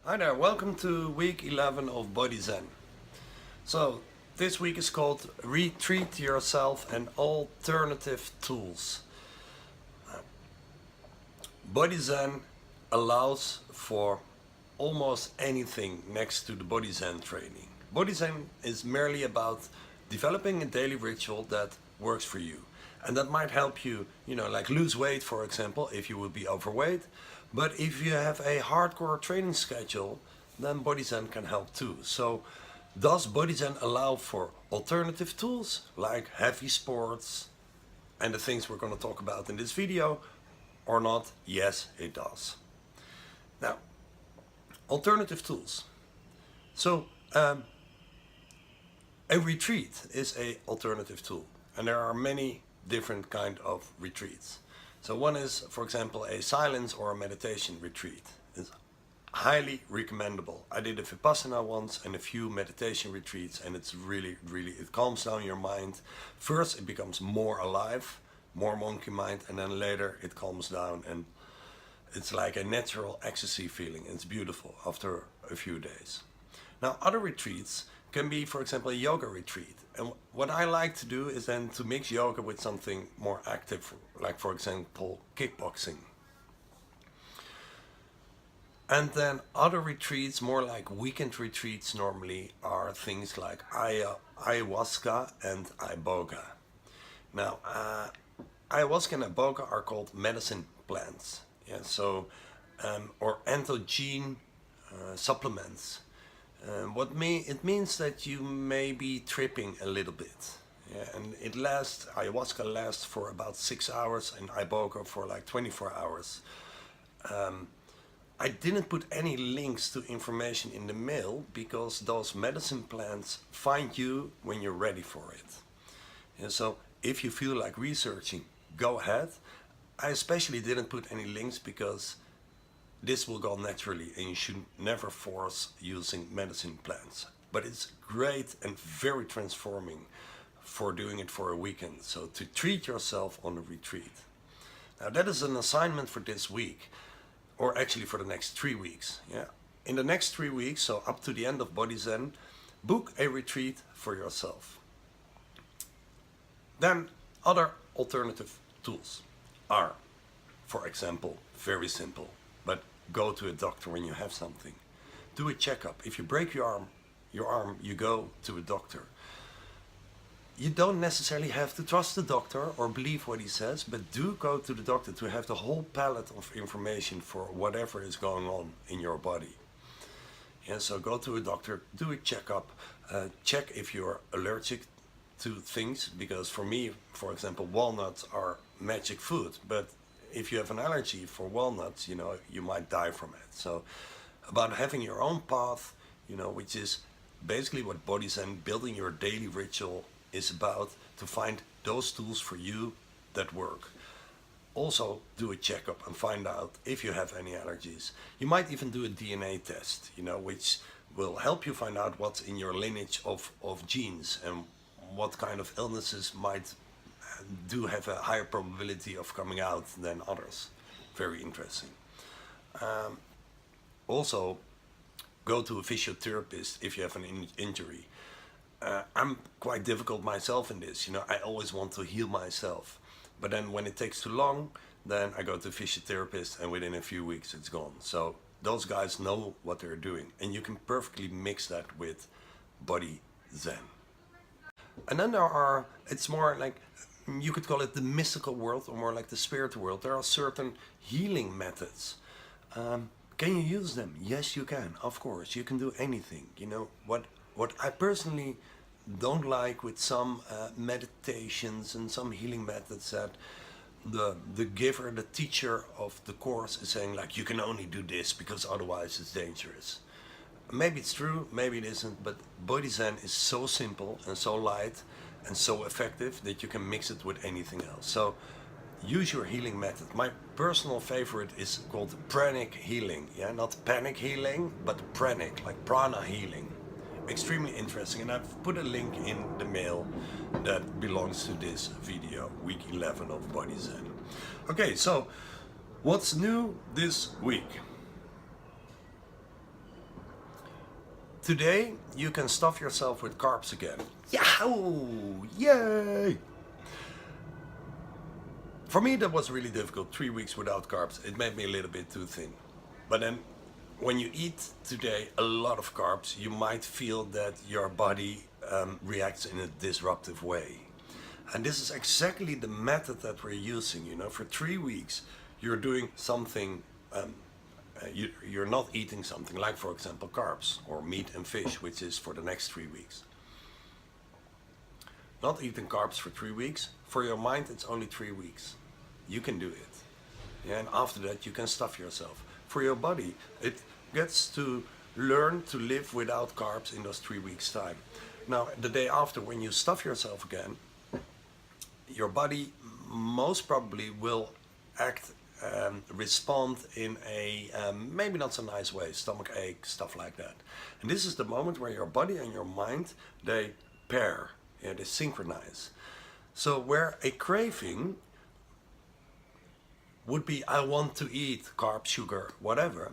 Hi there, welcome to week 11 of Body Zen. So, this week is called Retreat Yourself and Alternative Tools. Body Zen allows for almost anything next to the Body Zen training. Body Zen is merely about developing a daily ritual that works for you. And that might help you, like lose weight, for example, if you would be overweight. But if you have a hardcore training schedule, then Body Zen can help too. So, does Body Zen allow for alternative tools like heavy sports and the things we're going to talk about in this video or not? Yes, it does. Now, alternative tools. So, a retreat is an alternative tool, and there are many different kind of retreats. So one is, for example, a silence or a meditation retreat. It's highly recommendable. I did a Vipassana once and a few meditation retreats, and it's really, it calms down your mind. First, it becomes more alive, more monkey mind, and then later it calms down, and it's like a natural ecstasy feeling. It's beautiful after a few days. Now, other retreats can be, for example, a yoga retreat. And what I like to do is then to mix yoga with something more active, like, for example, kickboxing. And then other retreats, more like weekend retreats normally, are things like ayahuasca and iboga. Now, ayahuasca and iboga are called medicine plants. Yeah, so, or entheogene supplements. It means that you may be tripping a little bit. Yeah, and ayahuasca lasts for about 6 hours and iboga for like 24 hours. I didn't put any links to information in the mail because those medicine plants find you when you're ready for it. And so if you feel like researching, go ahead. I especially didn't put any links because this will go naturally and you should never force using medicine plants. But it's great and very transforming for doing it for a weekend. So to treat yourself on a retreat. Now that is an assignment for this week, or actually for the next 3 weeks. Yeah. In the next 3 weeks, so up to the end of Body Zen, book a retreat for yourself. Then other alternative tools are, for example, very simple. But go to a doctor when you have something. Do a checkup. If you break your arm, you go to a doctor. You don't necessarily have to trust the doctor or believe what he says, but do go to the doctor to have the whole palette of information for whatever is going on in your body. And so go to a doctor, do a checkup, check if you're allergic to things, because for me, for example, walnuts are magic food, but if you have an allergy for walnuts, you might die from it. So about having your own path, which is basically what Body Zen, building your daily ritual, is about, to find those tools for you that work. Also do a checkup and find out if you have any allergies. You might even do a DNA test, which will help you find out what's in your lineage of genes and what kind of illnesses might do have a higher probability of coming out than others. Very interesting. Also, go to a physiotherapist if you have an injury. I'm quite difficult myself in this. I always want to heal myself. But then when it takes too long, then I go to a physiotherapist and within a few weeks it's gone. So those guys know what they're doing. And you can perfectly mix that with Body Zen. And then it's more like, you could call it the mystical world or more like the spiritual world. There are certain healing methods. Can you use them? Yes, you can. Of course, you can do anything. What I personally don't like with some meditations and some healing methods, that the giver, the teacher of the course is saying like, you can only do this because otherwise it's dangerous. Maybe it's true, maybe it isn't, but Body Zen is so simple and so light and so effective that you can mix it with anything else. So use your healing method. My personal favorite is called pranic healing. Yeah, not panic healing, but pranic, like prana healing. Extremely interesting, and I've put a link in the mail that belongs to this video, week 11 of Body Zen. Okay, so what's new this week? Today you can stuff yourself with carbs again. Yahoo! Yay! For me that was really difficult, 3 weeks without carbs. It made me a little bit too thin. But then when you eat today a lot of carbs, you might feel that your body reacts in a disruptive way. And this is exactly the method that we're using. You know, for 3 weeks you're doing something, you're not eating something like, for example, carbs or meat and fish, which is for the next 3 weeks. Not eating carbs for 3 weeks. For your mind, it's only 3 weeks. You can do it. Yeah, and after that, you can stuff yourself. For your body, it gets to learn to live without carbs in those 3 weeks' time. Now, the day after, when you stuff yourself again, your body most probably will respond in a maybe not so nice way, stomach ache, stuff like that. And this is the moment where your body and your mind, they pair, yeah, they synchronize. So where a craving would be, I want to eat carbs, sugar, whatever.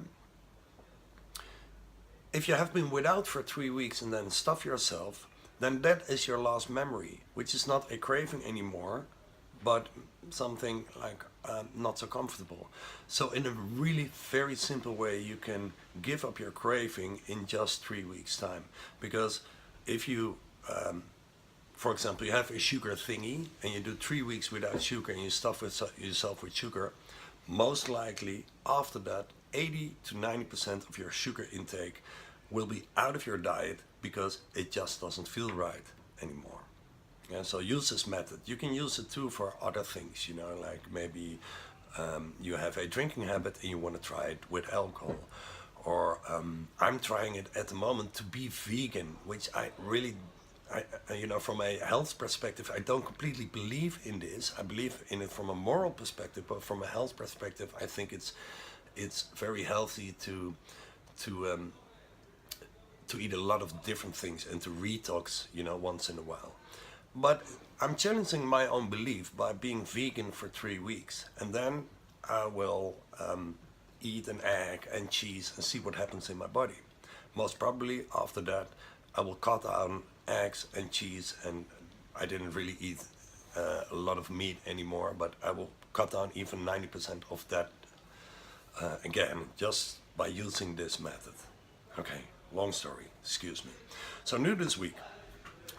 If you have been without for 3 weeks and then stuff yourself, then that is your last memory, which is not a craving anymore, but something like not so comfortable. So in a really very simple way, you can give up your craving in just 3 weeks' time. Because if you, for example, you have a sugar thingy and you do 3 weeks without sugar and you stuff yourself with sugar, most likely after that 80 to 90% of your sugar intake will be out of your diet because it just doesn't feel right anymore. Yeah, so use this method. You can use it too for other things, you know, like maybe you have a drinking habit and you want to try it with alcohol. Or I'm trying it at the moment to be vegan, which I really, you know, from a health perspective, I don't completely believe in this. I believe in it from a moral perspective, but from a health perspective, I think it's very healthy to eat a lot of different things and to detox, you know, once in a while. But I'm challenging my own belief by being vegan for 3 weeks, and then I will eat an egg and cheese and see what happens in my body. Most probably after that, I will cut down eggs and cheese, and I didn't really eat a lot of meat anymore, but I will cut down even 90% of that again, just by using this method. Okay, long story, excuse me. So new this week,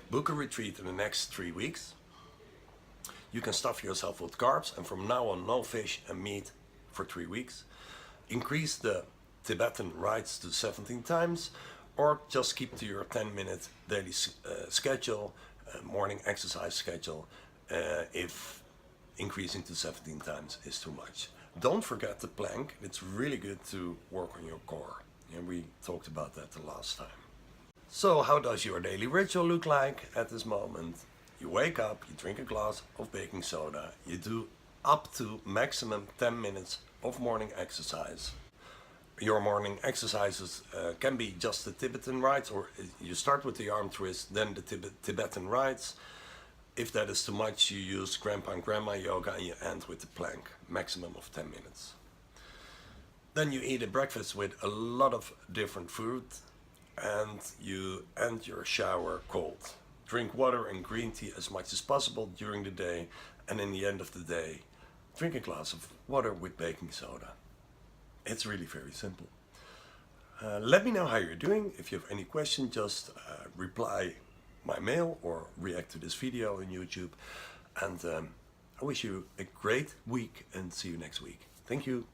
book a retreat in the next 3 weeks. You can stuff yourself with carbs, and from now on, no fish and meat for 3 weeks. Increase the Tibetan Rites to 17 times, or just keep to your 10-minute daily schedule, morning exercise schedule, if increasing to 17 times is too much. Don't forget the plank. It's really good to work on your core. And we talked about that the last time. So how does your daily ritual look like at this moment? You wake up, you drink a glass of baking soda, you do up to maximum 10 minutes of morning exercise. Your morning exercises can be just the Tibetan Rites, or you start with the arm twist, then the Tibetan Rites. If that is too much, you use Grandpa and Grandma yoga and you end with the plank, maximum of 10 minutes. Then you eat a breakfast with a lot of different food, and you end your shower cold. Drink water and green tea as much as possible during the day, and in the end of the day, drink a glass of water with baking soda. It's really very simple. Let me know how you're doing. If you have any questions, just reply my mail or react to this video on YouTube. And I wish you a great week and see you next week. Thank you.